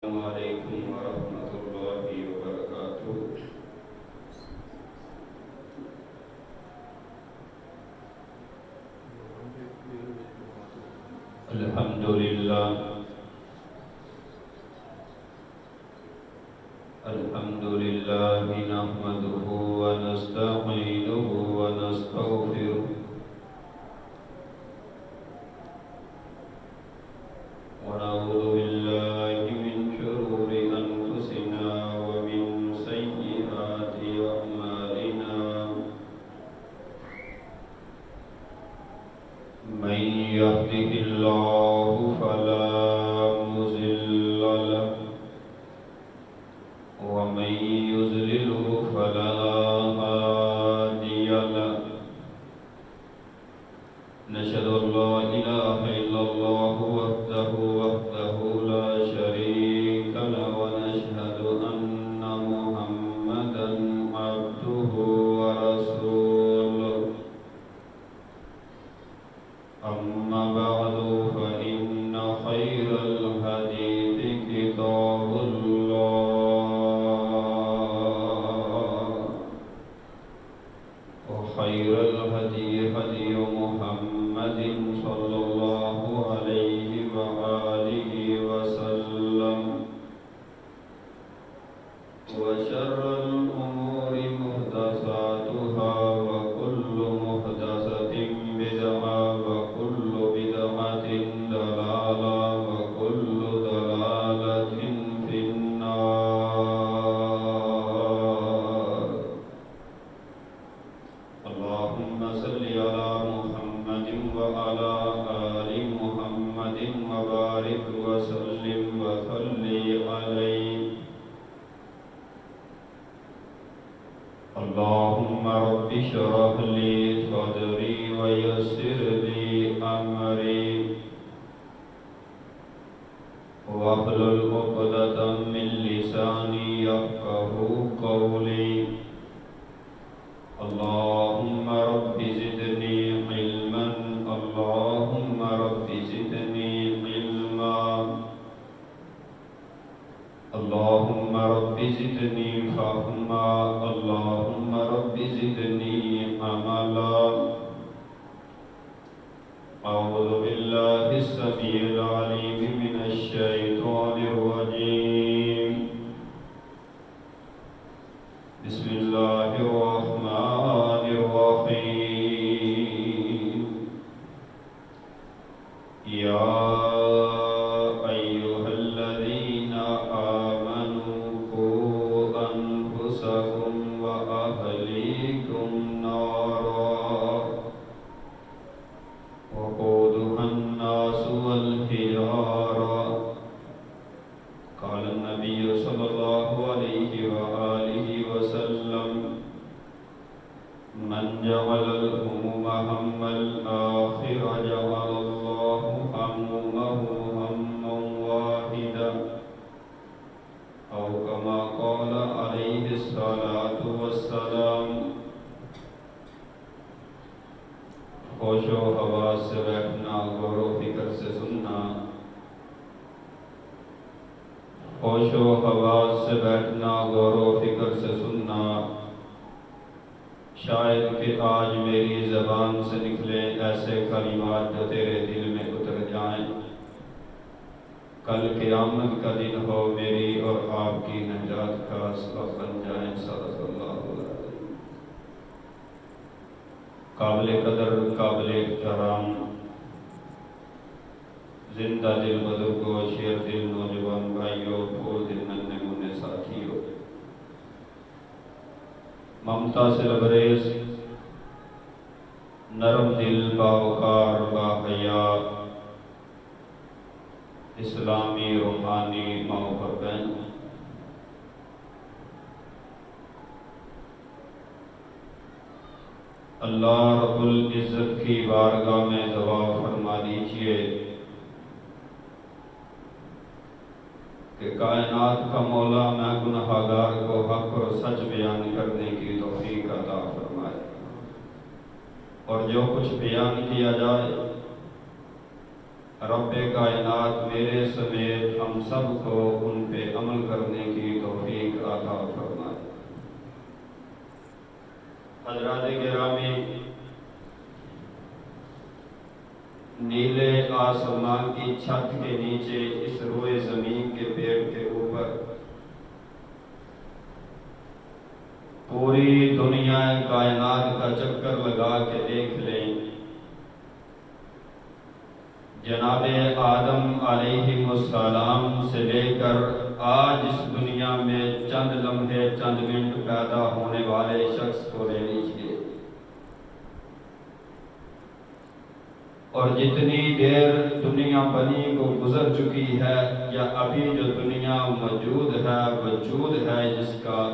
السلام علیکم ورحمۃ اللہ وبرکاتہ۔ الحمدللہ نحمدہ ونستعینہ ونستغفرہ ونعوذ باللہ من شرور انفسنا ومن سیئات اعمالنا، من يهده الله فلا مضل له ومن يضلله فلا هادي له، نشهد أن لا إله إلا الله وحده لا شريك له، ونشهد أن محمدا عبده ورسوله، أما بعد فإن خير الحديث كتاب الله، وخير الهدي هدي محمد صلى الله عليه وآله وسلم، وشر الأمور محدثاتها وكل محدثة بدعة وكل بدعة ضلالة وكل ضلالة في النار۔ اللهم صل على محمد وعلى آل محمد وبارك وسلم وصلي عليه۔ اللهم رب اشرح لي صدري ويسر لي أمري واحلل عقدة من لساني يفقهوا قولي۔ اللهم رب زدني علما، اللهم رب زدني علما، اللهم رب زدني فهما، اللهم رب زدني عملا۔ أعوذ بالله السميع العليم من الشيطان الرجيم، بسم الله الرحمن الرحيم۔ يا أيها الذين آمنوا قوا أنفسكم وأهليكم نارا وقودها الناس والحجارة، قال النبي صلى الله عليه وآله وسلم: من جعل الهموم هم الآخرة جعل الله همومه هما واحدا، أو كما قال عليه الصلاة والسلام۔ ہوش و حواس سے بیٹھنا، غور و فکر سے سننا، ہوش و حواس سے بیٹھنا، غور و فکر سے سننا، شاید کہ آج میری زبان سے نکلے ایسے کلمات جو تیرے دل میں اتر جائیں، کل قیامت کا دن ہو میری اور آپ کی نجات کا سبب بن جائیں۔ صدق اللہ العظیم۔ قابل قدر، قابل احترام زندہ دل بزرگوں، شیر دل نوجوان بھائیوں، پھول دل ننھے منھے ساتھیوں، ممتا سے لبریز نرم دل باوقار باحیا اسلامی روحانی ماں و بہن، اللہ رب العزت کی بارگاہ میں دعا فرما دیجئے کہ کائنات کا مولا میں گناہگار کو حق اور سچ بیان کرنے کی توفیق عطا فرمائے، اور جو کچھ بیان کیا جائے رب کائنات میرے سمیت ہم سب کو ان پہ عمل کرنے کی توفیق عطا فرمائے۔ حضرات گرامی، نیلے آسمان کی چھت کے نیچے اس روئے زمین کے پیڑ کے اوپر پوری دنیا کائنات کا چکر لگا کے دیکھ لیں، جناب آدم علیہ السلام سے لے کر آج اس دنیا میں چند لمحے چند منٹ پیدا ہونے والے شخص کو لے لیجیے، اور جتنی دیر دنیا بنی کو گزر چکی ہے یا ابھی جو دنیا موجود ہے وجود ہے، جس کا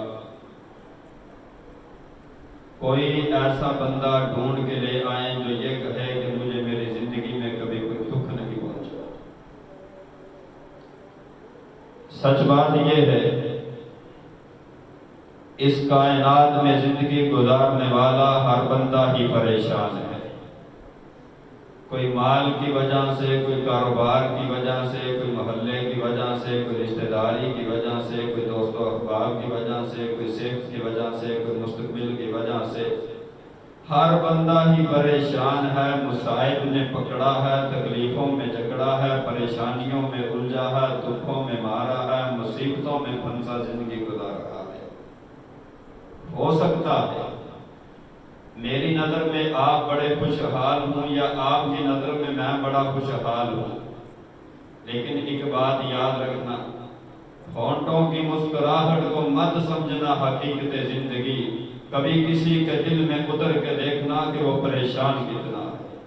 کوئی ایسا بندہ ڈھونڈ کے لے آئیں جو یہ کہے کہ مجھے میری زندگی میں کبھی کوئی دکھ نہیں پہنچا۔ سچ بات یہ ہے، اس کائنات میں زندگی گزارنے والا ہر بندہ ہی پریشان ہے، کوئی مال کی وجہ سے، کوئی کاروبار کی وجہ سے، کوئی محلے کی وجہ سے، کوئی رشتہ داری کی وجہ سے، کوئی دوست و احباب کی وجہ سے، کوئی صحت کی وجہ سے، کوئی مستقبل کی وجہ سے، ہر بندہ ہی پریشان ہے، مصائب نے پکڑا ہے، تکلیفوں میں جکڑا ہے، پریشانیوں میں الجھا ہے، دکھوں میں مارا ہے، مصیبتوں میں پھنسا زندگی گزار رہا ہے۔ ہو سکتا ہے میری نظر میں آپ بڑے خوشحال ہوں یا آپ کی نظر میں بڑا خوشحال ہوں، لیکن ایک بات یاد رکھنا، ہونٹوں کی مسکراہٹ کو مت سمجھنا حقیقت زندگی، کبھی کسی کے دل میں اتر کے دیکھنا کہ وہ پریشان کتنا ہے۔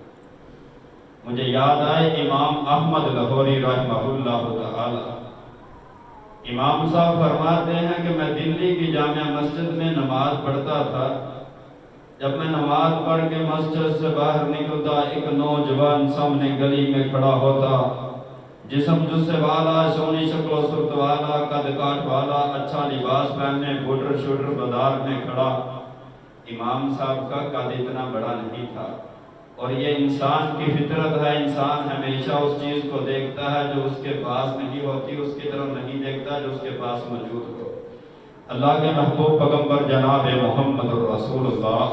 مجھے یاد آئے امام احمد لاہوری رحمہ اللہ تعالی، امام صاحب فرماتے ہیں کہ میں دلی کی جامع مسجد میں نماز پڑھتا تھا، جب میں نماز پڑھ کے مسجد سے باہر نکلتا، ایک نوجوان سامنے گلی میں کھڑا ہوتا، جسم جسے والا، سونی شکل و صورت والا، قد کاٹ والا، اچھا لباس پہننے، بوٹر شوٹر بازار میں کھڑا۔ امام صاحب کا قد اتنا بڑا نہیں تھا، اور یہ انسان کی فطرت ہے، انسان ہمیشہ اس چیز کو دیکھتا ہے جو اس کے پاس نہیں ہوتی، اس کی طرف نہیں دیکھتا جو اس کے پاس موجود ہو۔ اللہ کے محبوب پیغمبر جناب محمد رسول اللہ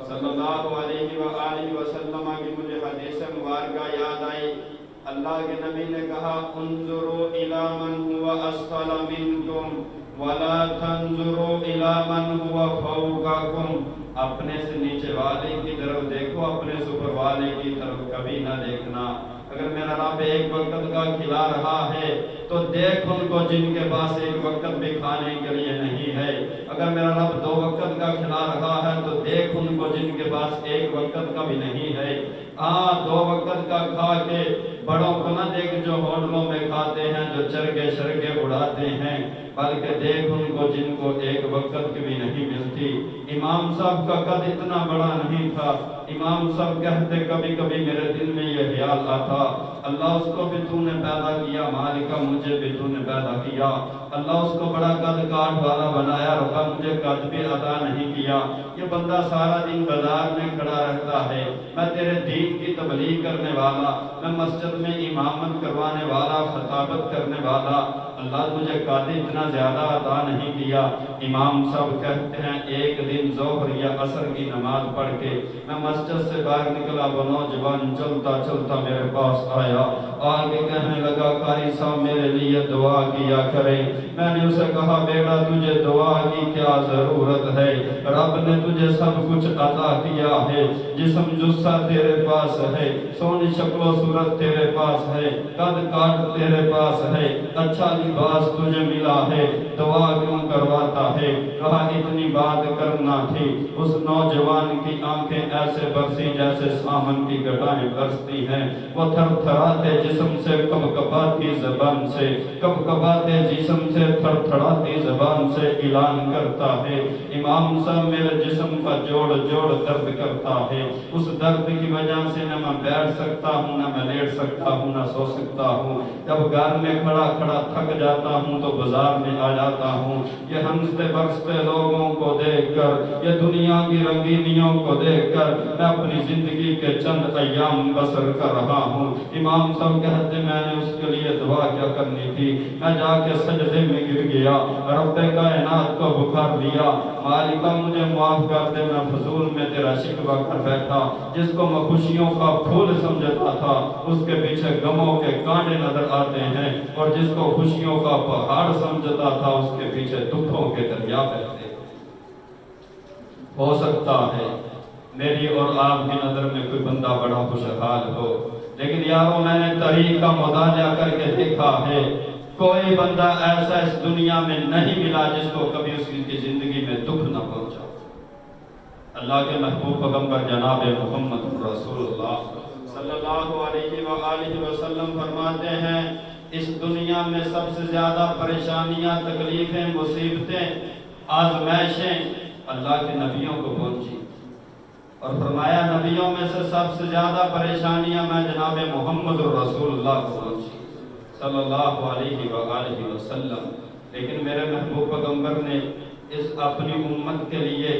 صلی اللہ علیہ وآلہ وسلم کی مجھے حدیث مبارکہ یاد آئی۔ اللہ کے نبی نے کہا، انظروا الی من هو اسفل منکم ولا تنظروا الی من هو فوقکم، اپنے سے نیچے والے کی طرف دیکھو، اپنے سے اوپر والے کی طرف کبھی نہ دیکھنا۔ اگر میرا رب ایک وقت کا کھلا رہا ہے تو دیکھ ان کو جن کے پاس ایک وقت بھی کھانے کے لیے نہیں ہے۔ اگر میرا رب دو وقت کا کھلا رہا ہے تو دیکھ ان کو جن کے پاس ایک وقت کا بھی نہیں ہے۔ دو وقت کا کھا کے بڑوں کو نہ دیکھ جو ہوٹلوں میں کھاتے ہیں، جو چرگے شرگے اڑاتے ہیں، بلکہ دیکھ ان کو جن کو ایک وقت کی بھی نہیں ملتی۔ امام صاحب کا قد اتنا بڑا نہیں تھا، امام صاحب کہتے کبھی کبھی میرے دل میں یہ خیال آتا، اللہ اس کو بھی تو نے پیدا کیا، مالکہ مجھے بھی تو نے پیدا کیا، اللہ اس کو بڑا قد کاٹ والا بنایا، ربا مجھے قد بھی عطا نہیں کیا۔ یہ بندہ سارا دن بازار میں کھڑا رہتا ہے، میں تیرے دین کی تبلیغ کرنے والا، میں مسجد میں امامت کروانے والا، خطابت کرنے والا، اللہ مجھے قد اتنا زیادہ عطا نہیں کیا۔ امام صاحب کہتے ہیں ایک دن ظہر یا عصر کی نماز پڑھ کے میں مسجد سے باہر نکلا، وہ نوجوان چلتا چلتا میرے پاس آیا، آگے کہنے لگا، قاری صاحب میرے لیے دعا کیا کرے۔ میں نے اسے کہا، بیٹا تجھے دعا کی کیا ضرورت ہے، رب نے تجھے سب کچھ عطا کیا ہے، جسم جسہ تیرے پاس ہے، سونی شکل و صورت تیرے پاس ہے، قد کاٹ تیرے پاس ہے، اچھا لباس تجھے ملا ہے، دعا کیوں کرواتا ہے؟ کہا اتنی بات کرنا تھی۔ اس نوجوان کی آنکھیں ایسے برسی جیسے سامن کی گھٹائیں برستی ہیں، وہ تھر تھراتے جسم سے، کب کباتی زبان سے، کب کباتے جسم سے، تھر تھراتی زبان سے اعلان کرتا ہے، امام صاحب میرے جسم کا جوڑ جوڑ درد کرتا ہے، اس درد کی وجہ سے نہ میں بیٹھ سکتا ہوں، نہ میں لیٹ سکتا ہوں، نہ سو سکتا ہوں۔ جب گھر میں کھڑا کھڑا تھک جاتا ہوں تو بازار میں آ جاتا ہوں، یہ ہنستے برستے لوگوں کو دیکھ کر، یہ دنیا کی رنگینیوں کو دیکھ کر میں اپنی زندگی کے چند ایام بسر کر رہا ہوں۔ امام صاحب کہتے میں نے اس کے لیے دعا کیا کرنی تھی، میں جا کے سجدے میں گر گیا، رب کائنات کو بخار دیا، مالکہ مجھے معاف کر دے، میں فضول میں تیرا شکوہ کر بیٹھا، جس کو میں خوشیوں کا پھول سمجھتا تھا اس کے پیچھے غموں کے کانٹے نظر آتے ہیں، اور جس کو خوشیوں کا پہاڑ سمجھتا تھا اس کے پیچھے دکھوں کے دریا بہتے ہیں۔ ہو سکتا ہے میری اور آپ کی نظر میں کوئی بندہ بڑا خوشحال ہو، لیکن یاروں میں نے تاریخ کا مطالعہ کر کے دیکھا ہے، کوئی بندہ ایسا اس دنیا میں نہیں ملا جس کو کبھی اس کی زندگی میں دکھ نہ پہنچا۔ اللہ کے محبوب پیغمبر جناب محمد رسول اللہ صلی اللہ علیہ وآلہ وسلم فرماتے ہیں، اس دنیا میں سب سے زیادہ پریشانیاں، تکلیفیں، مصیبتیں، آزمائشیں اللہ کے نبیوں کو پہنچی، اور فرمایا نبیوں میں سے سب سے زیادہ پریشانیاں میں جناب محمد رسول اللہ کو پہنچی صلی اللہ علیہ وآلہ وسلم۔ لیکن میرے محبوب پیغمبر نے اس اپنی امت کے لیے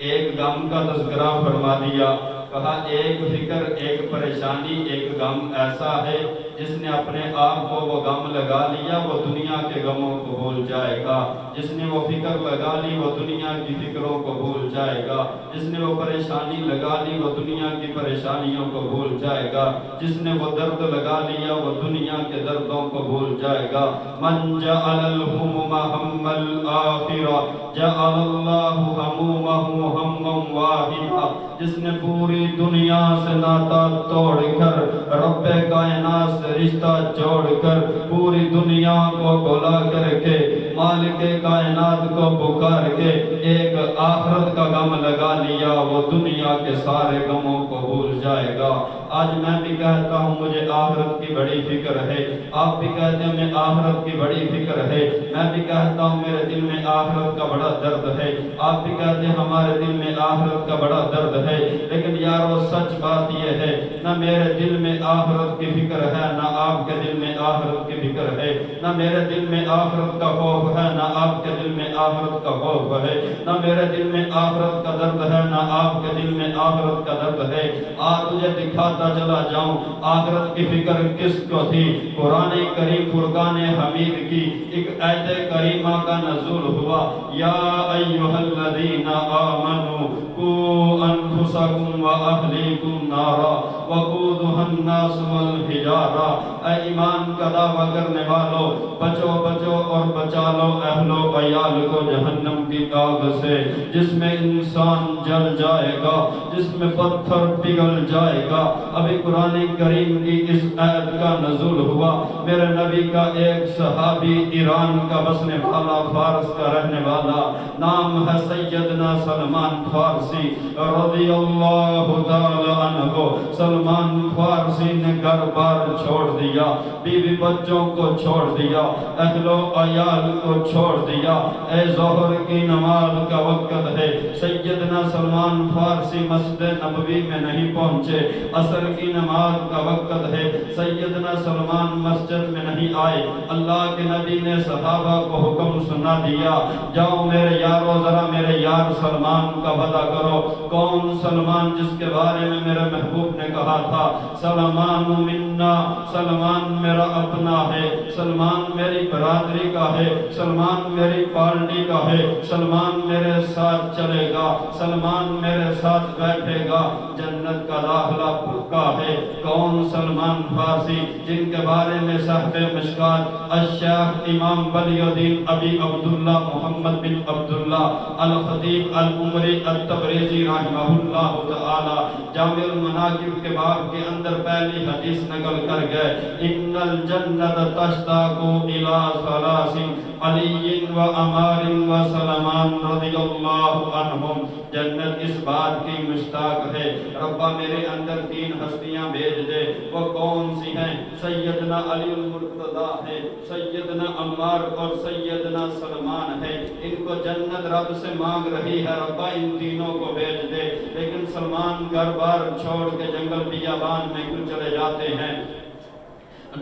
ایک غم کا تذکرہ فرما دیا، کہا ایک فکر، ایک پریشانی، ایک غم ایسا ہے جس نے اپنے آپ کو وہ غم لگا لیا وہ دنیا کے غموں کو بھول جائے گا، جس نے وہ فکر لگا لی وہ دنیا کی فکروں کو بھول جائے گا، جس نے وہ پریشانی لگا لی وہ دنیا کی پریشانیوں کو بھول جائے گا، جس نے وہ درد لگا لیا وہ دنیا کے دردوں کو بھول جائے گا۔ من جعل الہموم ہم الآخرہ جعل اللہ ہمومہ ہما واحدا، جس نے پوری دنیا سے ناتا توڑ کر، رب کائنات سے رشتہ جوڑ کر، پوری دنیا کو بلا کر کے، مالک کائنات کو پکار کے ایک آخرت کا غم لگا لیا وہ دنیا کے سارے غموں کو بھول جائے گا۔ آج میں بھی کہتا ہوں مجھے آخرت کی بڑی فکر ہے، آپ بھی کہتے ہیں میں آخرت کی بڑی فکر ہے، میں بھی کہتا ہوں میرے دل میں آخرت کا بڑا درد ہے، آپ بھی کہتے ہیں ہمارے دل میں آخرت کا بڑا درد ہے، لیکن یارو سچ بات یہ ہے نہ میرے دل میں آخرت کی فکر ہے نہ آپ کے دل میں آخرت کی فکر ہے، نہ میرے دل میں آخرت کا خوف ہے نہ آپ کے دل میں آخرت کا خوف ہے، نہ میرے دل میں آخرت کا درد ہے نہ آپ کے دل میں آخرت کا درد ہے۔ آج تجھے دکھاتا چلا جاؤں آخرت کی فکر کس کو تھی۔ قرآن کریم فرقان حمید کی ایک آیت کریمہ کا نزول ہوا، یا ایھا الذین آمنوا قوا انفسکم واہلیکم نارا وقودھا الناس والحجارہ، اے ایمان کا دعویٰ کرنے والو بچو بچو اور بچا لو اہل و عیال کو جہنم کی آگ سے، جس میں انسان جل جائے گا، جس میں پتھر پگھل جائے گا۔ ابھی قرآن کریم کی اس آیت کا نزول ہوا، میرے نبی کا ایک صحابی ایران کا بسنے والا، فارس کا رہنے والا، نام ہے سیدنا سلمان فارسی رضی اللہ تعالی عنہ۔ سلمان فارسی نے گھر بار چھوڑ دیا، بیوی بچوں کو چھوڑ دیا، اہل و عیال کو چھوڑ دیا۔ اے ظہر کی نماز کا وقت ہے، سیدنا سلمان فارسی مسجد نبوی میں نہیں پہنچے، عصر کی نماز کا وقت ہے، سیدنا سلمان مسجد میں نہیں آئے۔ اللہ کے نبی نے صحابہ کو حکم سنا دیا، جاؤ میرے یارو ذرا میرے یار سلمان کا پتہ کرو، کون سلمان جس کے بارے میں میرے محبوب نے کہا تھا سلمان منا، سلمان میرا اپنا ہے، سلمان میری برادری کا ہے، سلمان میری پارٹی کا ہے، سلمان میرے ساتھ چلے گا، سلمان میرے ساتھ بیٹھے گا، جنت کا داخلہ پکا ہے۔ کون سلمان فارسی جن کے بارے میں صاحب مشکات الشیخ امام ولی الدین ابی عبداللہ محمد بن عبداللہ الخطیب العمری التبریزی رحمہ اللہ تعالی جامع المناقب کے باب کے اندر پہلی حدیث نقل کر گئے، ان الجنت تشتاق الی ثلاث علی و عمار و سلمان رضی اللہ عنہم، جنت اس بات کی مشتاق ہے ربا میرے اندر تین ہستیاں بھیج دے، وہ کون سی ہیں؟ سیدنا علی المرتضیٰ ہے، سیدنا عمار اور سیدنا سلمان ہے، ان کو جنت رب سے مانگ رہی ہے ربا ان تینوں کو بھیج دے، لیکن سلمان گھر بار چھوڑ کے جنگل بیابان میں کیوں چلے جاتے ہیں؟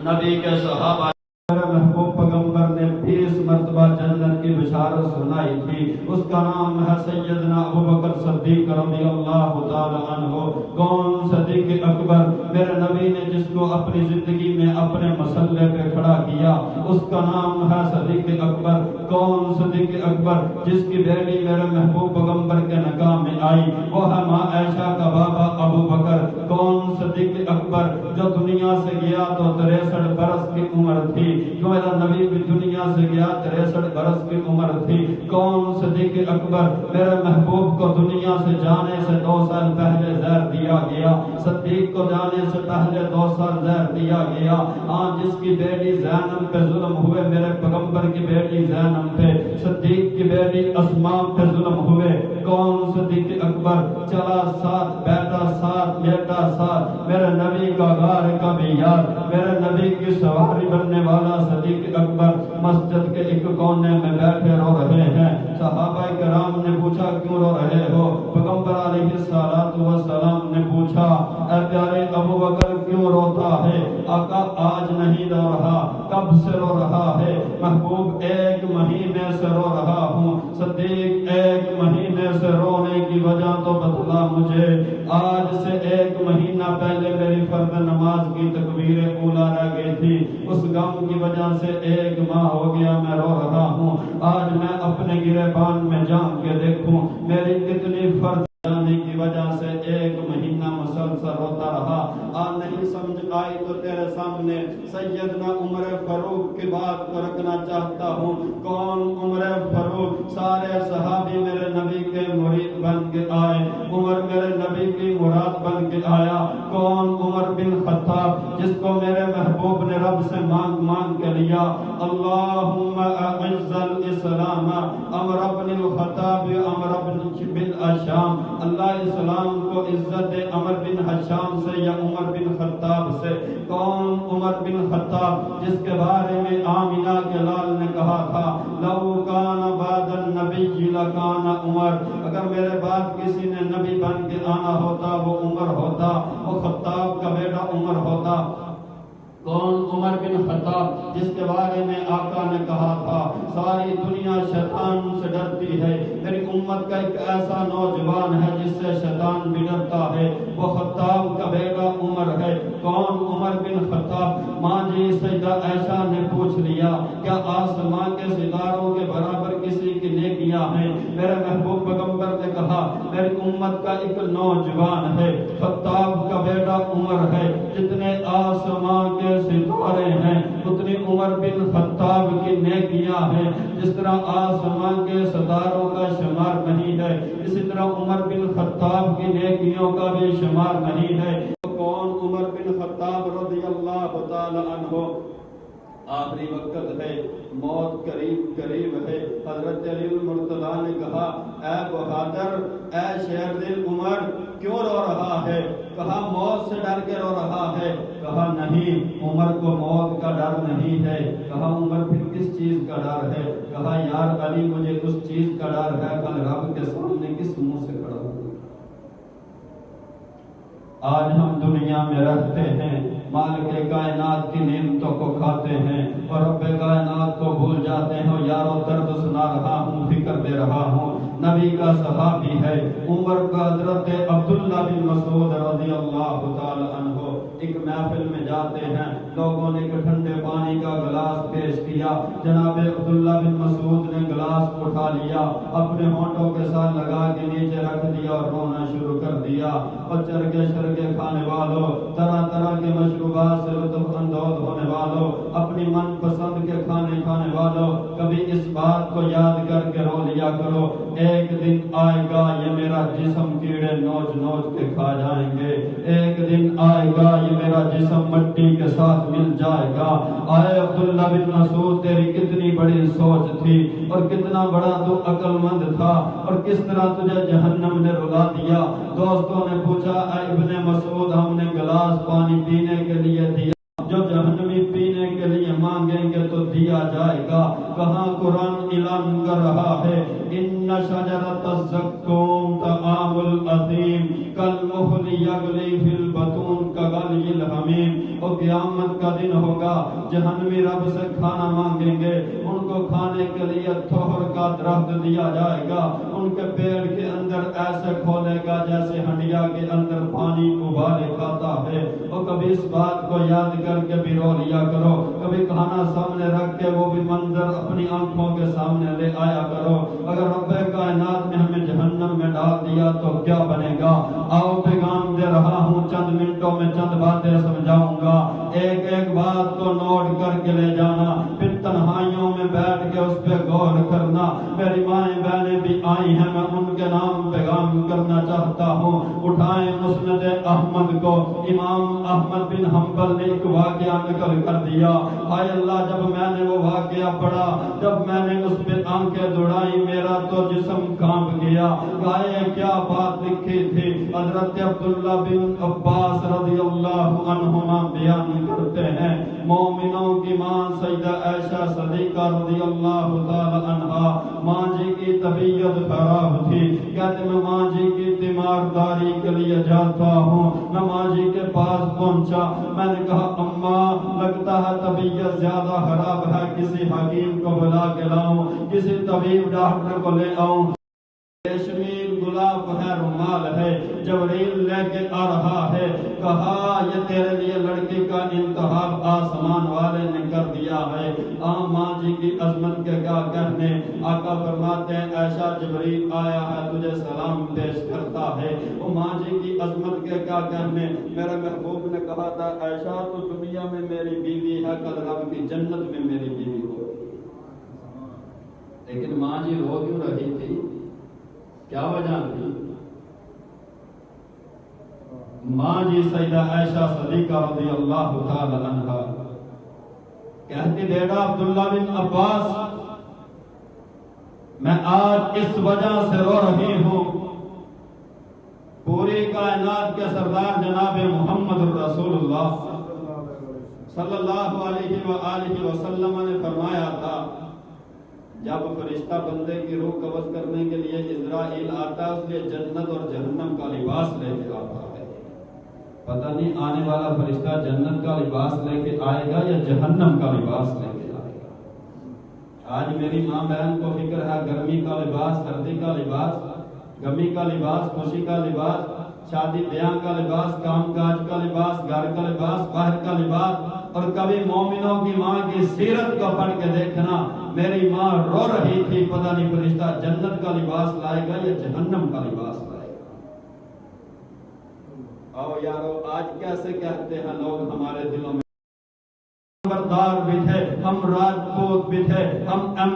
نبی کے صحابہ محبوب پیغمبر نے مرتبہ جنت کی بشارت سنائی تھی، اس کا نام ہے سیدنا ابوبکر صدیق رضی اللہ تعالی عنہ۔ کون صدیق اکبر؟ میرے نبی نے جس کو اپنی زندگی میں اپنے مسلح پہ کھڑا کیا اس کا نام ہے صدیق اکبر۔ کون صدیق اکبر؟ جس کی بیٹی میرے محبوب پیغمبر کے نکاح میں آئی وہ ہے ماں عائشہ کا بابا ابو بکر۔ کون صدیق اکبر؟ جو دنیا سے گیا تو 63 برس کی عمر تھی، جو میرا نبی بھی دنیا سے گیا 63 برس کی عمر تھی۔ کون صدیق اکبر؟ میرے محبوب کو دنیا سے جانے سے 2 سال پہلے زہر دیا گیا، صدیق کو جانے سے پہلے 2 سال زہر دیا گیا۔ جس کی بیٹی زینب پہ ظلم ہوئے، میرے پیغمبر کی بیٹی زینب پہ، صدیق کی بیٹی اسماء پہ ظلم ہوئے۔ کون صدیق اکبر؟ چلا ساتھ، بیٹا ساتھ، بیٹا ساتھ، میرے نبی کا غار کا بھی یار، میرے نبی کی سواری بننے والا صدیق اکبر مسجد کے ایک کونے میں بیٹھے رو رہے ہیں۔ صحابہ کرام نے پوچھا کیوں رو رہے ہو؟ پیغمبر علیہ السلام نے پوچھا اے پیارے ابو بکر کیوں روتا ہے؟ آقا آج نہیں رو رہا، کب سے رو رہا ہے؟ محبوب 1 مہینے سے رو رہا ہوں۔ صدیق 1 مہینے سے رونے کی وجہ تو بتلا مجھے۔ آج سے 1 مہینہ پہلے میری فرض نماز کی تکبیر اولیٰ رہ گئی تھی، اس غم کی وجہ سے 1 ماہ ہو گیا میں رو رہا ہوں۔ آج میں اپنے گریبان میں جان کے دیکھوں میری کتنی فرض جانے کی وجہ سے 1 مہینہ مسلسل روتا رہا۔ آج نہیں سمجھ آئی تو تیرے سامنے سیدنا عمر فاروق کی بات کو رکھنا چاہتا ہوں۔ کون عمر فاروق؟ سارے صحابی میرے نبی کے مرید بن کے آئے، عمر میرے نبی کی مراد بن کے آیا۔ کون عمر بن خطاب؟ جس کو میرے محبوب نے رب سے مانگ کے لیا، اللہم اعز الاسلام عمر بن الخطاب عمر بن الشام، اللہ اسلام کو عزت دے عمر بن حشام سے یا عمر بن خطاب سے۔ کون عمر بن خطاب؟ جس کے بارے میں آمینہ کے لال نے کہا تھا لو کان بعد النبی لکان عمر، اگر میرے بعد کسی نے نبی بن کے آنا ہوتا وہ عمر ہوتا، وہ خطاب کا بیٹا عمر ہوتا۔ کون عمر بن خطاب؟ جس کے بارے میں آقا نے کہا تھا ساری دنیا شیطان سے ڈرتی ہے، میری امت کا ایک ایسا نوجوان ہے جس سے شیطان بھی ڈرتا ہے، وہ خطاب کا بیٹا عمر ہے۔ کون عمر بن خطاب؟ ماں جی سیدہ عائشہ نے پوچھ لیا کیا آسمان کے ستاروں کے برابر کسی کی نیکیاں ہیں؟ میرے محبوب پیغمبر نے کہا میری امت کا ایک نوجوان ہے، خطاب کا بیٹا عمر ہے، جتنے آسمان کے ستارے ہیں اتنی عمر بن خطاب کی نیکیاں ہیں، جس طرح آسمان کے ستاروں کا شمار نہیں ہے اسی طرح عمر بن خطاب کی نیکیوں کا بھی شمار نہیں ہے۔ کون عمر بن خطاب رضی اللہ تعالی عنہ؟ آخری وقت ہے، موت قریب ہے۔ حضرت علی المرتضیٰ نے کہا اے بہادر، اے شیر دل عمر کیوں رو رہا ہے؟ کہا موت سے ڈر کے رو رہا ہے۔ کہا نہیں، عمر کو موت کا ڈر نہیں ہے۔ کہا عمر پھر کس چیز کا ڈر ہے؟ کہا یار علی مجھے اس چیز کا ڈر ہے کل رب کے سامنے کس منہ سے کھڑا ہوں۔ آج ہم دنیا میں رہتے ہیں، مالک کائنات کی نعمتوں کو کھاتے ہیں اور رب کائنات کو بھول جاتے ہیں۔ یارو درد سنا رہا ہوں، فکر دے رہا ہوں، نبی کا صحابی ہے عمر کا حضرت عبداللہ بن مسعود رضی اللہ تعالی عنہ ایک محفل میں جاتے ہیں، لوگوں نے ایک ٹھنڈے پانی کا گلاس پیش کیا، جناب عبداللہ بن مسعود نے گلاس اٹھا لیا، اپنے ہونٹوں کے ساتھ لگا کے نیچے رکھ دیا اور رونا شروع کر دیا۔ اور چرگے شرگے کھانے والوں، طرح طرح کے مشروبات سے لطف اندوز ہونے والوں، اپنی من پسند کے کھانے کھانے والوں، کبھی اس بات کو یاد کر کے رو لیا کرو ایک دن آئے گا یہ میرا جسم کیڑے نوچ نوچ کے کھا جائیں گے، ایک دن آئے گا یہ میرا جسم مٹی کے ساتھ مل جائے گا۔ آئے عبداللہ بن مسعود تیری کتنی بڑی سوچ تھی اور کتنا بڑا تو عقل مند تھا اور کس طرح تجھے جہنم نے رلا دیا۔ دوستوں نے پوچھا اے ابن مسعود ہم نے گلاس پانی پینے کے لیے دیا، جو جہنمی پینے کے لیے مانگیں گے تو دیا جائے گا۔ کہاں قرآن اعلان کر رہا ہے ان شجرۃ الزقوم طعام الاثیم کالمہل یغلی فی البطون کغلی الحمیم۔ اور قیامت کا دن ہوگا، جہنمی رب سے کھانا مانگیں گے، ان کو کھانے کے لیے تھوہر کا درخت دیا جائے گا، ان کے پیڑ کے اندر ایسے کھولے گا جیسے ہنڈیا کے اندر پانی ابالے کھاتا ہے۔ اور کبھی اس بات کو یاد کر کے بھی رو لیا کرو، کبھی کھانا سامنے رکھ کے وہ بھی منظر اپنی آنکھوں کے سامنے لے آیا کرو۔ اگر رب کائنات نے ہمیں جہنم میں ڈال دیا تو کیا بنے گا؟ آؤ پیغام دے رہا ہوں، چند منٹوں میں چند باتیں سمجھاؤں گا، ایک ایک بات کو نوٹ کر کے لے جانا، پھر تنہائیوں میں بیٹھ کے اس پہ غور کرنا۔ میری مائیں بہنیں بھی آئی ہیں، میں ان کے نام پیغام کرنا چاہتا ہوں۔ اٹھائیں مسند احمد کو، امام احمد بن حنبل نے ایک واقعہ نقل کر دیا۔ ہائے اللہ، جب میں نے وہ واقعہ پڑھا، جب میں نے اس پہ آنکھیں دوڑائی، میرا تو جسم کانپ گیا۔ ہائے کیا بات لکھی تھی! حضرت عبداللہ بن عباس رضی اللہ عنہما بیان کرتے ہیں، مومنوں کی ماں سیدہ عائشہ صدیقہ رضی اللہ تعالی عنہا، ماں جی کی طبیعت خراب تھی، کہتے میں ماں جی کی تیمارداری کے لیے جاتا ہوں۔ میں ماں جی کے پاس پہنچا، میں نے کہا اماں لگتا ہے طبیعت زیادہ خراب ہے، کسی حکیم کو بلا کے لاؤں، کسی طبیب ڈاکٹر کو لے آؤں۔ ریشمی گلاب ہے، رومال ہے، جبریل لے کے آ رہا ہے، کہا یہ تیرے لیے لڑکی کا انتخاب آسمان والے نے کر دیا ہے۔ ماں جی کی عظمت کے کیا کہنے، آقا فرماتے ہیں عائشہ جبریل آیا ہے تجھے سلام پیش کرتا ہے۔ وہ ماں جی کی عظمت کے کیا کہنے، میرے محبوب نے کہا تھا عائشہ تو دنیا میں میری بیوی ہے، کل رب کی جنت میں میری بیوی ہوگی۔ لیکن ماں جی رو کیوں رہی تھی؟ کیا وجہ تھی؟ ماں جی سیدہ عائشہ صدیقہ رضی اللہ تعالی عنہا کہتی بیٹا عبداللہ بن عباس، میں آج اس وجہ سے رو رہی ہوں، پوری کائنات کے سردار جناب محمد الرسول اللہ صلی اللہ علیہ وآلہ وسلم نے فرمایا تھا، جب فرشتہ بندے کی روح قبض کرنے کے لیے اسرائیل آتا ہے، اس لیے جنت اور جہنم کا لباس لے کے آتا ہے۔ پتہ نہیں آنے والا فرشتہ جنت کا لباس لے کے آئے گا یا جہنم کا لباس لے کے آئے گا۔ آج میری ماں بہن کو فکر ہے گرمی کا لباس، سردی کا لباس، غمی کا لباس، خوشی کا لباس، شادی بیاہ کا لباس، کام کاج کا لباس، گھر کا لباس، باہر کا لباس۔ اور کبھی مومنوں کی ماں کی سیرت کو پڑھ کے دیکھنا، میری ماں رو رہی تھی، پتہ نہیں فرشتہ جنت کا لباس لائے گا یا جہنم کا لباس لائے گا۔ آؤ یارو، آج کیسے کہتے ہیں لوگ ہمارے دلوں میں، بردار بھی تھے، ہم راجپوت بھی تھے، ہم ایم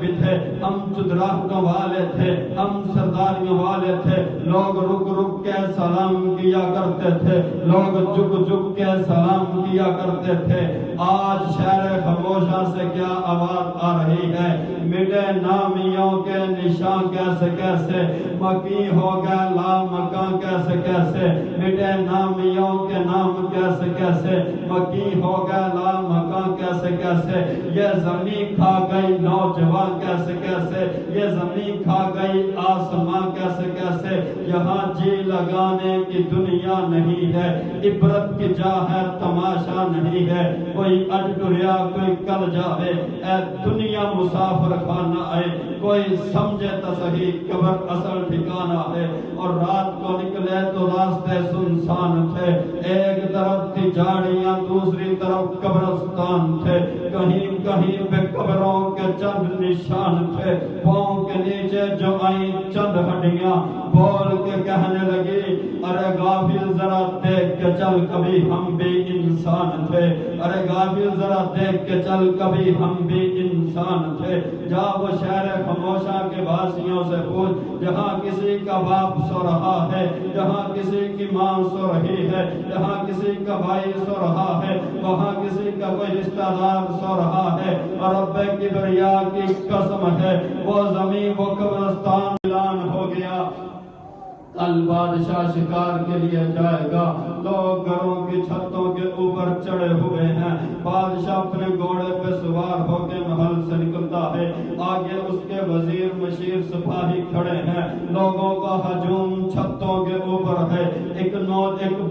بھی تھے، ہم چدراہٹوں والے تھے، ہم سرداریوں والے تھے، لوگ رک رک کے سلام کیا کرتے تھے، لوگ جھک جھک کے سلام کیا کرتے تھے۔ آج شہر خاموشہ سے کیا آواز آ رہی ہے، مٹے نامیوں کے نشان کیسے کیسے، مکی ہو گئے لا مکان کیسے کیسے، مٹے نامیوں کے نام کیسے کیسے، مکی ہو گیا لا مکان کیسے کیسے، یہ زمین کھا گئی نوجوان کیسے کیسے، یہ زمین کھا گئی آسمان کیسے کیسے۔ یہاں جی لگانے کی دنیا نہیں ہے، عبرت کی جا ہے تماشا نہیں ہے، کوئی اج ٹریا کوئی کل جاوے، اے دنیا مسافر خانہ آئے، کوئی سمجھے تو صحیح قبر اصل ٹھکانہ ہے۔ اور رات کو نکلے تو راستے سنسان تھے، ایک طرف تھی جھاڑیاں دوسری طرف قبرستان تھے، کہیں کہیں پہ قبروں کے چند نشان تھے، پاؤں کے نیچے جو آئیں چند ہڈیاں، بول کے کہنے لگی ارے غافل ذرا دیکھ کے چل کبھی ہم بھی انسان تھے، ارے غافل ذرا دیکھ کے چل کبھی ہم بھی انسان تھے۔ جا وہ شہر خاموشہ کے باسیوں سے پوچھ، جہاں کسی کا باپ سو رہا ہے، جہاں کسی کی ماں سو رہی ہے، جہاں کسی کا بھائی سو رہا ہے، وہاں کسی کا کوئی رشتہ دار سو رہا ہے، اور رب کبریا کی قسم ہے وہ زمین وہ قبرستان اعلان ہو گیا۔ البادشاہ شکار کے لیے جائے گا، لوگ گھروں کی چھتوں کے اوپر چڑھے ہوئے ہیں، بادشاہ اپنے گھوڑے پہ سوار ہو کے محل سے نکلتا ہے، آگے اس کے وزیر مشیر سپاہی کھڑے ہیں، لوگوں کا ہجوم چھتوں کے اوپر ہے، ایک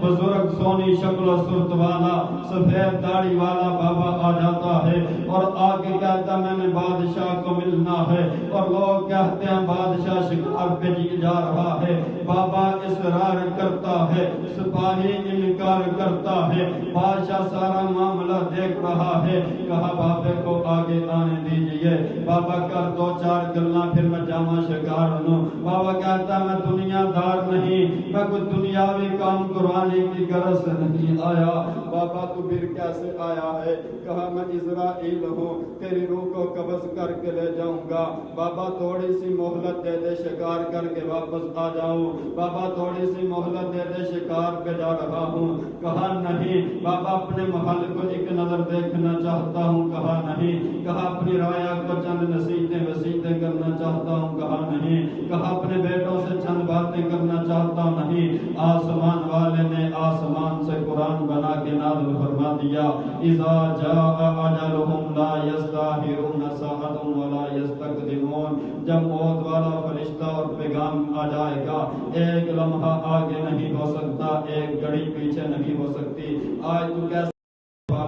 بزرگ سونی شکل و صورت والا سفید داڑھی والا بابا آ جاتا ہے اور آگے کہتا میں نے بادشاہ کو ملنا ہے، اور لوگ کہتے ہیں بادشاہ شکار پہ جا رہا ہے، بابا اصرار کرتا ہے، سپاہی انکار کرتا ہے، بادشاہ سارا معاملہ دیکھ رہا ہے، کہا بابے کو آگے آنے دیجئے، بابا کر دو چار گلاں پھر میں جاما شکار لوں، بابا کہتا میں دنیا دار نہیں، میں کوئی دنیاوی کام کروانے کی غرض سے نہیں آیا، بابا تو پھر کیسے آیا ہے؟ کہا میں اسرائیل ہوں، تیری روح کو قبض کر کے لے جاؤں گا، بابا تھوڑی سی مہلت دے دے شکار کر کے واپس آ جاؤں، بابا تھوڑی سی مہلت دے دے شکار پہ جا رہا ہوں، کہا نہیں، بابا اپنے محل کو ایک نظر دیکھنا چاہتا ہوں، کہا نہیں، کہا اپنی رایا کو چند نصیحتیں وصیتیں کرنا چاہتا ہوں، کہا نہیں، کہا اپنے بیٹوں سے چند باتیں کرنا چاہتا ہوں، نہیں، آسمان والے نے آسمان سے قرآن بنا کے نازل فرما دیا، اذا جاء اجلهم لا يستاخرون ساعة ولا يستقدمون، جب موت والا فرشتہ اور پیغام آ جائے گا، ایک لمحہ آگے نہیں ہو سکتا، ایک گھڑی پیچھے نہیں ہو سکتی، آج تو کیسے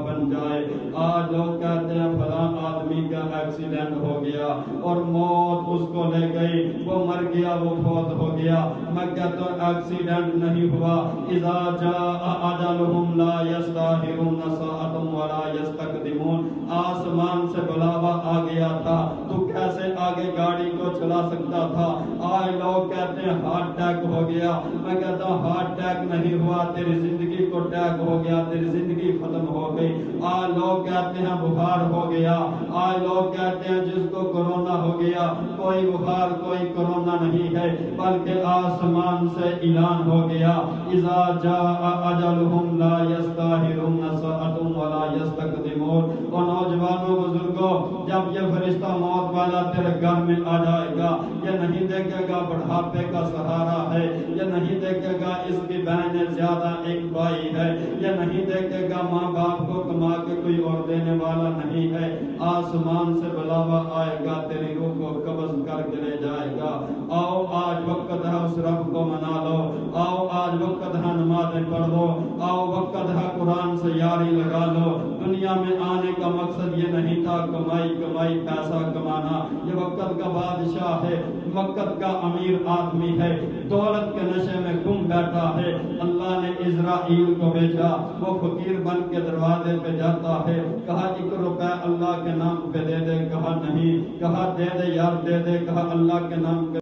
بن جائے، آج لوگ کہتے ہیں فلاں آدمی کا ایکسیڈنٹ ہو گیا اور موت اس کو لے گئی، وہ مر گیا، وہ فوت ہو گیا، میں کہتا ہوں ایکسیڈنٹ نہیں ہوا، اذا جاء اجلهم لا يستاخرون ساعة ولا يستقدمون، آسمان سے بلاوا آ گیا تھا، تو کیسے آگے گاڑی کو چلا سکتا تھا، آج لوگ کہتے ہیں ہارٹ اٹیک ہو گیا، میں کہتا ہوں ہارٹ اٹیک نہیں ہوا، تیری زندگی کو اٹیک ہو گیا، تیری زندگی ختم ہو گئی، آج لوگ کہتے ہیں بخار ہو گیا، آج لوگ کہتے ہیں جس کو کرونا ہو گیا، کوئی بخار کوئی کرونا نہیں ہے، بلکہ آسمان سے اعلان ہو گیا، اذا جاء اجلهم لا يستاخرون ساعة ولا يستقدمون، اور نوجوانوں بزرگوں، جب یہ فرشتہ موت والا تیرے گھر میں آ جائے گا، یہ نہیں دیکھے گا بڑھاپے کا سہارا ہے، یہ نہیں دیکھے گا اس کی بہنیں زیادہ ایک بھائی ہے، یہ نہیں دیکھے گا ماں باپ کو کما کے کوئی اور دینے والا نہیں ہے، آسمان سے بلاوا آئے گا، تیری روح کو قبض کر کے لے جائے گا، آؤ آج وقت ہے اس رب کو منا لو، آؤ آج وقت ہے نمازیں پڑھ لو، آؤ وقت ہے قرآن سے یاری لگا لو، دنیا میں آنے کا مقصد یہ نہیں تھا کمائی کمائی پیسہ کمانا، یہ وقت کا بادشاہ ہے، وقت کا امیر آدمی ہے، دولت کے نشے میں گم بیٹھا ہے، اللہ نے اسرائیل کو بھیجا، وہ فقیر بن کے دروازے پہ جاتا ہے، کہا 1 روپے اللہ کے نام پہ دے دے، کہا نہیں، کہا دے دے یار دے دے، کہا اللہ کے نام پہ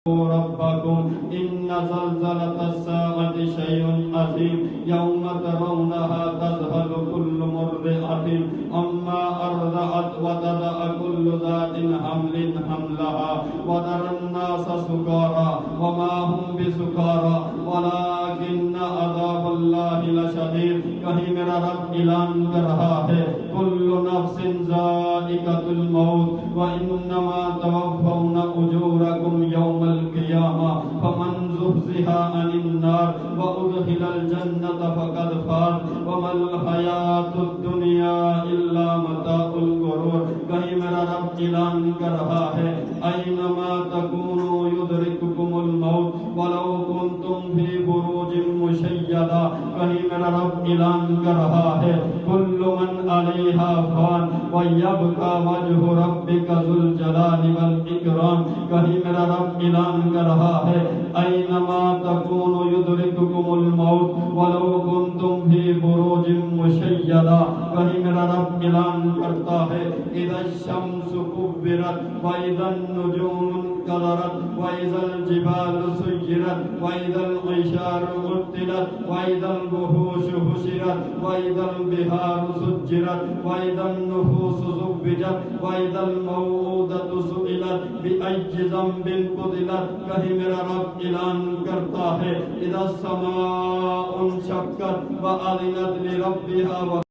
ربكم إن زلزلة الساعة شيء عظيم يوم ترونها تذهل كل مرضعة عما أرضعت وتضع كل ذات حمل حملها وترى الناس سكارى وما هم بسكارى ولكن عذاب الله لشديد، کہیں میرا رب اعلان کر رہا ہے كل نفس ذائقة الموت وإنما توفون أجوركم يوم القيامة فمن زحزح عن النار وأدخل الجنة فقد فاز وما الحياة الدنيا إلا متاع الغرور، کہیں میرا رب اعلان کر رہا ہے أينما تكونوا يدرككم الموت ولو كنتم في بروج مشيدة، کہیں میرا رب اعلان کر رہا ہے كل من عليها فان ويبقى وجه ربك ذو الجلال والإكرام، کہیں میرا رب اعلان کر رہا ہے اینما تکونوا یدرککم الموت ولو کنتم فی بروج مشیدہ، کہیں میرا رب اعلان کرتا ہے اذا الشمس کورت واذا النجوم انکدرت واذا الجبال سیرت واذا العشار عطلت واذا الوحوش حشرت واذا البحار سجرت واذا النفوس زوجت واذا الموءودة سئلت بأي ذنب قتلت، کہیں میرا رب اعلان کرتا ہے اذا السماء انشقت وأذنت لربها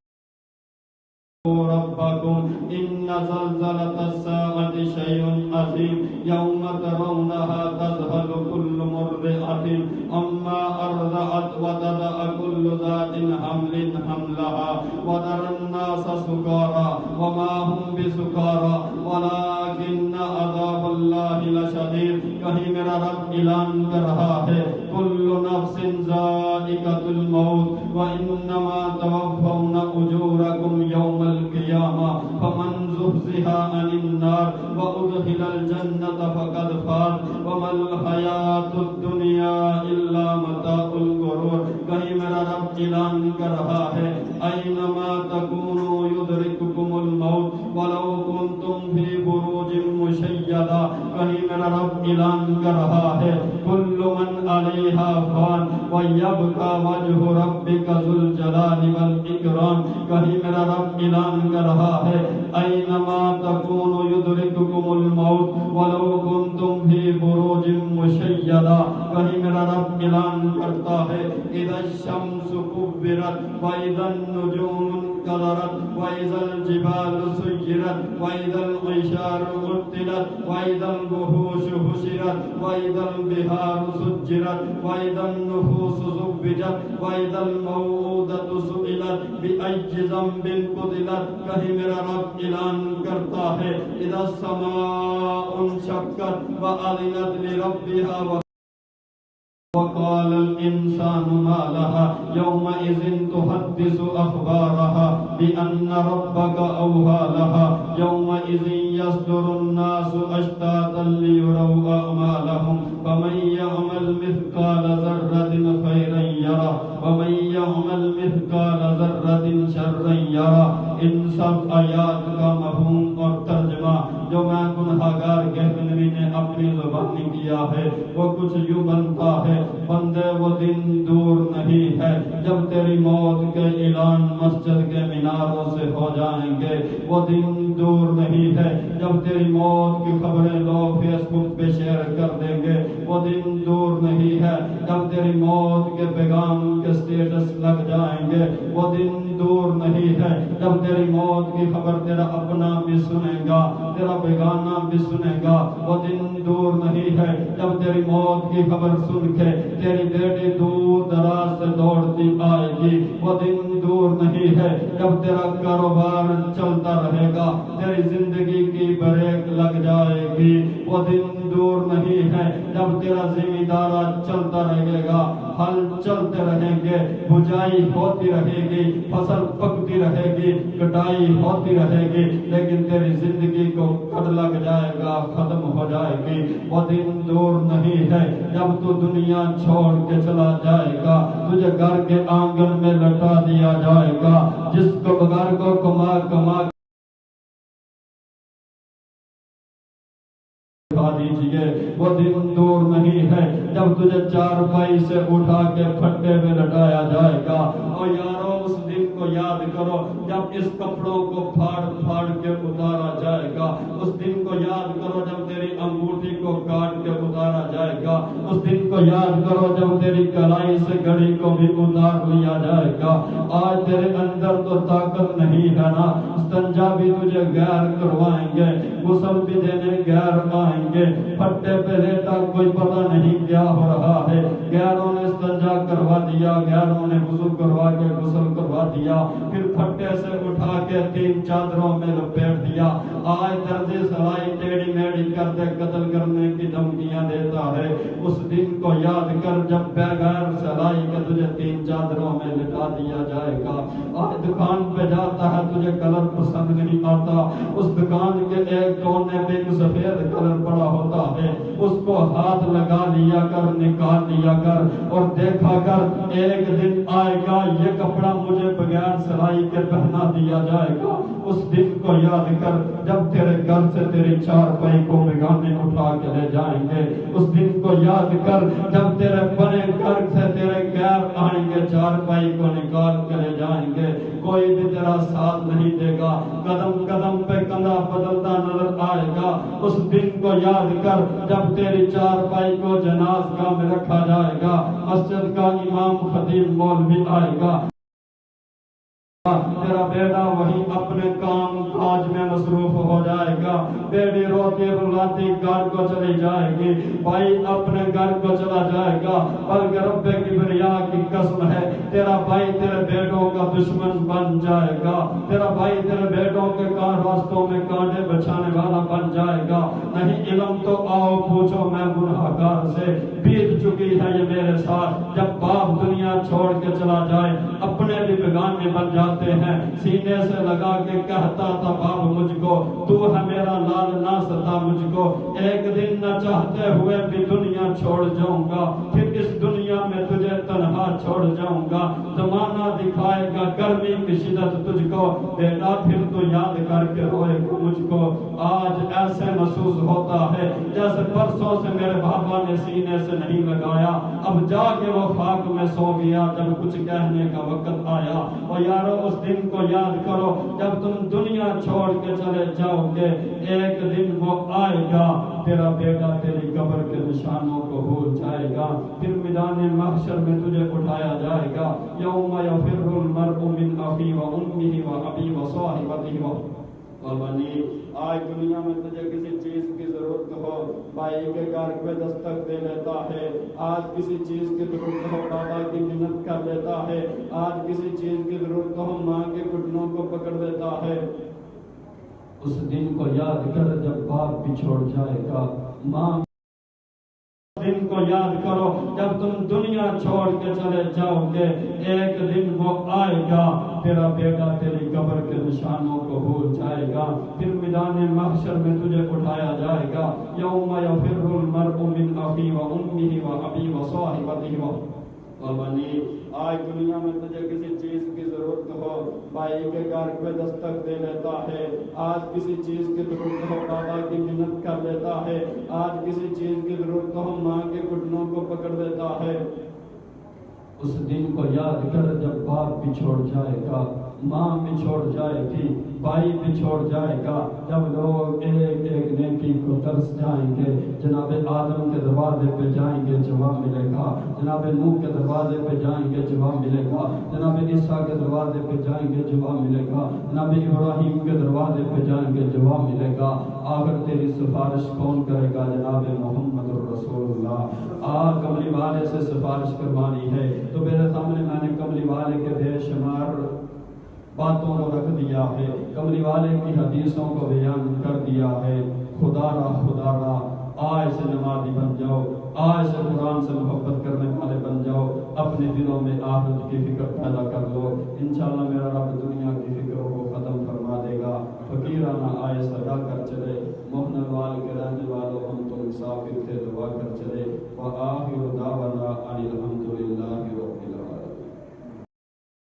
ربكم إن زلزلة الساعة شيء عظيم يوم ترونها تذهل كل مرضعة عما أرضعت وتضع كل ذات حمل حملها وترى الناس سكارى وما هم بسكارى ولكن عذاب الله لشديد. کہیں میرا رب اعلان کر رہا ہے كل نفس ذائقة الموت وإنما توفون أجوركم يوم القيامة فمن زحزح عن النار وأدخل الجنة فقد فاز وما الحياة الدنيا إلا متاع الغرور. کہیں میرا رب اعلان کر رہا ہے أينما تكونوا يدرككم الموت ولو كنتم في بروج مشيدة. کہیں میرا رب اعلان کر رہا ہے كل من عليها فان ويبقى وجه ربك ذو الجلال والإكرام. کہیں میرا رب اعلان کر رہا ہے أينما تكونوا يدرككم الموت ولو كنتم في بروج مشيدة. کہیں میرا رب اعلان کرتا ہے إذا الشمس كبرت وإذا النجوم انكدرت وإذا الجبال سيرت وإذا العشار عطلت وإذا الوحوش حشرت وإذا البحار سجرت وإذا النفوس زوجت وإذا الموءودة سئلت بأي ذنب قتلت. کہیں میرا رب اعلان کرتا ہے إذا السماء انشقت وأذنت لربها وقال الإنسان ما لها يومئذ تحدث أخبارها بأن ربك أوحى لها يومئذ يصدر الناس أشتاتا ليروا أعمالهم فمن يعمل مثقال ذرة خيرا يره ومن يعمل مثقال ذرة شرا يره. ان سب آیات کا مفہوم اور ترجمہ جو میں گنہگار گہنوی نے اپنی زبانی کیا ہے وہ کچھ یوں بنتا ہے بندے وہ دن دور نہیں ہے جب تیری موت کے اعلان مسجد کے میناروں سے ہو جائیں گے. وہ دن دور نہیں ہے جب تیری موت کی خبریں لوگ فیس بک پہ شیئر کر دیں گے. وہ دن دور نہیں ہے جب تیری موت کے پیغام کے سٹیٹس لگ جائیں گے. وہ دن دور نہیں ہے جب تیری موت کی خبر تیرا اپنا بھی سنے گا تیرا بیگانہ بھی سنے گا. وہ دن دور نہیں ہے جب تیری موت کی خبر سن کے تیری بیٹی دور دراز سے دوڑتی آئے گی. وہ دن دور نہیں ہے جب تیرا کاروبار چلتا رہے گا تیری زندگی کی بریک لگ جائے گی. وہ دن دور نہیں ہے جب تیرا زمیندارہ چلتا رہے گا ہل چلتے رہیں گے بجائی ہوتی رہے گی فصل پکتی رہے گی کٹائی ہوتی رہے گی لیکن تیری زندگی کو کٹ لگ جائے گا ختم ہو جائے گی. وہ دن دور نہیں ہے جب تو دنیا چھوڑ کے چلا جائے گا تجھے گھر کے آنگن میں لٹا دیا جائے گا. جس کو گھر کو کما کما دیجئے. وہ دن دور نہیں ہے جب تجھے چارپائی سے اٹھا کے پھٹے میں لٹایا جائے گا. اور یارو اس دن کو یاد کرو جب اس کپڑوں کو پھاڑ پھاڑ کے اتارا جائے گا. اس دن کو یاد کرو جب تیری انگوٹھی کو کاٹ کے اتارا جائے گا. اس دن کو یاد کرو جب تیری کلائی سے گھڑی کو بھی اتار لیا جائے گا. آج تیرے اندر تو طاقت نہیں ہے نا استنجا بھی تجھے غیر کروائیں گے غسل بھی دینے غیر آئیں گے. پھٹے پہ لیٹا کوئی پتہ نہیں کیا ہو رہا ہے. غیروں نے استنجا کروا دیا غیروں نے وضو کروا کے غسل کروا دیا پھر پھٹے سے اٹھا کے 3 چادروں میں لپیٹ دیا. آج درجے سلائی ٹیڑھی میڑھی کرتے قتل کرنے کی دھمکیاں دیتا ہے. اس دن کو یاد کر جب بغیر سلائی کے تجھے 3 چادروں میں لٹا دیا جائے گا. آج دکان پہ جاتا ہے تجھے کلر پسند نہیں آتا اس دکان کے ایک کونے پہ ایک سفید کلر پڑا ہوتا ہے اس کو ہاتھ لگا لیا کر نکال لیا کر اور دیکھا کر ایک دن آئے گا یہ کپڑا مجھے بغیر سلائی کے پہنا دیا جائے گا. اس دن کو یاد کر جب تیرے گھر سے تیری چارپائی کو بیگانے اٹھا کے لے جائیں گے. اس دن کو یاد کر جب تیرے بنے گھر سے تیرے غیر آئیں گے چارپائی کو نکال کے لے جائیں گے. کوئی بھی تیرا ساتھ نہیں دے گا قدم قدم پہ کندھا بدلتا نظر آئے گا. اس دن کو یاد کر جب تیری چارپائی کو جنازگاہ میں رکھا جائے گا مسجد کا امام خطیب مولوی آئے گا تیرا بیٹا وہی اپنے کام کاج میں مصروف ہو جائے گا، بیٹی روتی رلاتی گھر کو چلی جائے گی، بھائی اپنے گھر کو چلا جائے گا، بلکہ رب کبریا کی قسم ہے تیرا بھائی تیرے بیٹوں کا دشمن بن جائے گا، تیرا بھائی تیرے بیٹوں کے راستوں میں کانٹے بچھانے والا بن جائے گا۔ نہیں علم تو آؤ پوچھو میں گناہگار سے، بیت چکی ہے یہ میرے ساتھ، جب باپ دنیا چھوڑ کے چلا جائے اپنے بھی بیگانے بن جاتے ہیں، سینے سے لگا کے کہتا تھا باپ مجھ کو تو ہے میرا لال نہ ستا مجھ کو، ایک دن نہ چاہتے ہوئے بھی دنیا چھوڑ جاؤں گا، پھر اس دنیا میں تجھے تنہا چھوڑ جاؤں گا، زمانہ دکھائے گا گرمی کی شدت تجھ کو، بیٹا پھر تو یاد کر کے روئے گا مجھ کو۔ آج ایسے محسوس ہوتا ہے جیسے برسوں سے میرے بابا نے سینے سے نہیں لگایا، اب جا کے وہ خاک میں سو گیا جب کچھ کہنے کا وقت آیا۔ اور یارو اس دن کو یاد کرو جب تم دنیا چھوڑ کے چلے جاؤ گے، ایک دن وہ آئے گا تیرا بیٹا تیری قبر کے نشانوں کو بھول جائے گا، پھر میدان محشر میں تجھے اٹھایا جائے گا، یوم یفر المرء من اخیہ و امہ و ابیہ و صاحبتہ و بنیہ۔ آج دنیا میں تجھے کسی چیز کی ضرورت ہو بھائی کے گھر پہ دستک دے لیتا ہے، آج کسی چیز کی ضرورت ہو بابا کی منت کر لیتا ہے، آج کسی چیز کی ضرورت ہو ماں کے گھٹنوں کو پکڑ لیتا ہے۔ اس دن کو یاد کر جب باپ بھی چھوڑ جائے گا، ماں دن کو یاد کرو جب تم دنیا چھوڑ کے چلے جاؤ گے، ایک دن وہ آئے گا تیرا بیٹا تیری قبر کے نشانوں کو بھول جائے گا، پھر میدان محشر میں تجھے اٹھایا جائے گا، یوم یفر المرء من اخیہ و امہ و ابیہ و صاحبتہ و بنیہ۔ آج دنیا میں تجھے کسی چیز کی ضرورت ہو بھائی کے گھر پہ دستک دے لیتا ہے، آج کسی چیز کی ضرورت ہو بابا کی منت کر لیتا ہے، آج کسی چیز کی ضرورت ہو ماں کے گھٹنوں کو پکڑ لیتا ہے۔ اس دن کو یاد کر جب باپ بھی چھوڑ جائے گا، ماں بھی چھوڑ جائے گی، بھائی بھی چھوڑ جائے گا، جب لوگ ایک ایک نیکی کو ترس جائیں گے، جناب آدم کے دروازے پہ جائیں گے جواب ملے گا، جناب نوح کے دروازے پہ جائیں گے جواب ملے گا، جناب عیسیٰ کے دروازے پہ جائیں گے جواب ملے گا، جناب ابراہیم کے دروازے پہ جائیں گے جواب ملے گا، آخر تیری سفارش کون کرے گا جناب محمد الرسول اللہ۔ کملی والے سے سفارش کروانی ہے تو میرے سامنے میں نے کملی والے کے بے شمار باتوں کو رکھ دیا ہے، کملی والے کی حدیثوں کو بیان کر دیا ہے۔ خدا را آج سے نمازی بن جاؤ، آج سے قرآن سے محبت کرنے والے بن جاؤ، اپنے دلوں میں آخرت کی فکر پیدا کر لو، انشاءاللہ میرا رب دنیا کی فکروں کو ختم فرما دے گا۔ فقیرانہ آئے صدا کر چلے، محنت وال کے رہنے والوں ہم تو مسافر تھے دعا کر چلے، وآخر دعوانا ان الحمدللہ۔